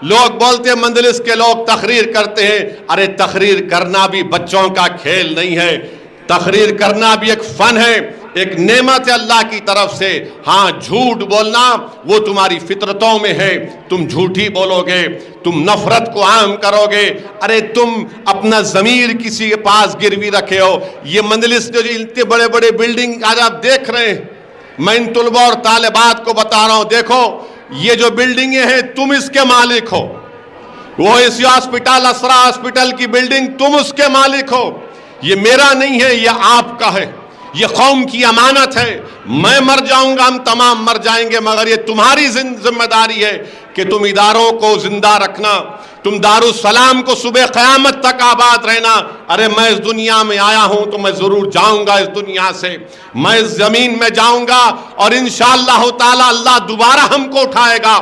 لوگ بولتے ہیں مجلس کے لوگ تقریر کرتے ہیں، ارے تقریر کرنا بھی بچوں کا کھیل نہیں ہے، تقریر کرنا بھی ایک فن ہے، ایک نعمت ہے اللہ کی طرف سے۔ ہاں جھوٹ بولنا وہ تمہاری فطرتوں میں ہے، تم جھوٹی بولو گے، تم نفرت کو عام کرو گے، ارے تم اپنا ضمیر کسی کے پاس گروی رکھے ہو۔ یہ مجلس جو اتنے بڑے بڑے بلڈنگ آج آپ دیکھ رہے ہیں، میں ان طلباء اور طالبات کو بتا رہا ہوں، دیکھو یہ جو بلڈنگیں ہیں تم اس کے مالک ہو، وہ اسی ہاسپٹل اسرا ہاسپٹل کی بلڈنگ تم اس کے مالک ہو، یہ میرا نہیں ہے، یہ آپ کا ہے، یہ قوم کی امانت ہے۔ میں مر جاؤں گا، ہم تمام مر جائیں گے، مگر یہ تمہاری ذمہ داری ہے کہ تم اداروں کو زندہ رکھنا، تم دارالسلام کو صبح قیامت تک آباد رہنا۔ ارے میں اس دنیا میں آیا ہوں تو میں ضرور جاؤں گا اس دنیا سے، میں اس زمین میں جاؤں گا، اور انشاءاللہ تعالی اللہ دوبارہ ہم کو اٹھائے گا۔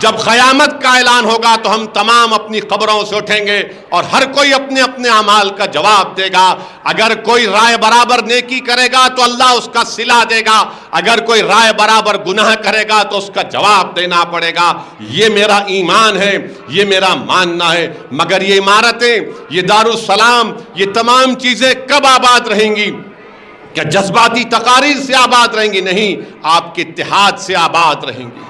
جب قیامت کا اعلان ہوگا تو ہم تمام اپنی قبروں سے اٹھیں گے، اور ہر کوئی اپنے اپنے اعمال کا جواب دے گا۔ اگر کوئی رائے برابر نیکی کرے گا تو اللہ اس کا صلہ دے گا، اگر کوئی رائے برابر گناہ کرے گا تو اس کا جواب دینا پڑے گا۔ یہ میرا ایمان ہے، یہ میرا ماننا ہے۔ مگر یہ عمارتیں، یہ دارالسلام، یہ تمام چیزیں کب آباد رہیں گی؟ کیا جذباتی تقاریر سے آباد رہیں گی؟ نہیں، آپ کے اتحاد سے آباد رہیں گی،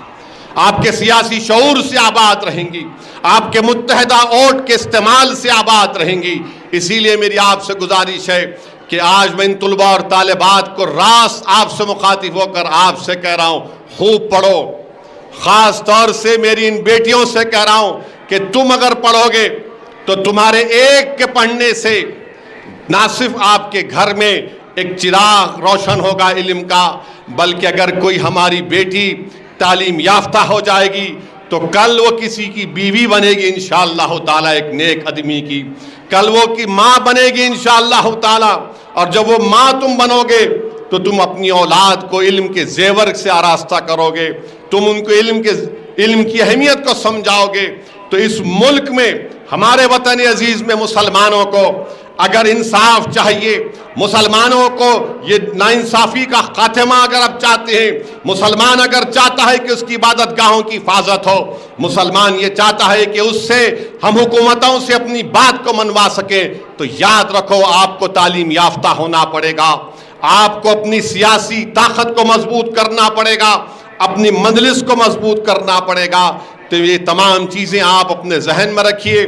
آپ کے سیاسی شعور سے آباد رہیں گی، آپ کے متحدہ ووٹ کے استعمال سے آباد رہیں گی۔ اسی لیے میری آپ سے گزارش ہے کہ آج میں ان طلباء اور طالبات کو راست آپ سے مخاطب ہو کر آپ سے کہہ رہا ہوں، خوب پڑھو۔ خاص طور سے میری ان بیٹیوں سے کہہ رہا ہوں کہ تم اگر پڑھو گے تو تمہارے ایک کے پڑھنے سے نہ صرف آپ کے گھر میں ایک چراغ روشن ہوگا علم کا، بلکہ اگر کوئی ہماری بیٹی تعلیم یافتہ ہو جائے گی تو کل وہ کسی کی بیوی بنے گی انشاءاللہ تعالیٰ، ایک نیک آدمی کی، کل وہ کی ماں بنے گی انشاءاللہ تعالیٰ، اور جب وہ ماں تم بنو گے تو تم اپنی اولاد کو علم کے زیور سے آراستہ کرو گے، تم ان کو علم کی اہمیت کو سمجھاؤ گے۔ تو اس ملک میں، ہمارے وطن عزیز میں مسلمانوں کو اگر انصاف چاہیے، مسلمانوں کو یہ ناانصافی کا خاتمہ اگر آپ چاہتے ہیں، مسلمان اگر چاہتا ہے کہ اس کی عبادت گاہوں کی حفاظت ہو، مسلمان یہ چاہتا ہے کہ اس سے ہم حکومتوں سے اپنی بات کو منوا سکیں، تو یاد رکھو آپ کو تعلیم یافتہ ہونا پڑے گا، آپ کو اپنی سیاسی طاقت کو مضبوط کرنا پڑے گا، اپنی مجلس کو مضبوط کرنا پڑے گا۔ تو یہ تمام چیزیں آپ اپنے ذہن میں رکھیے۔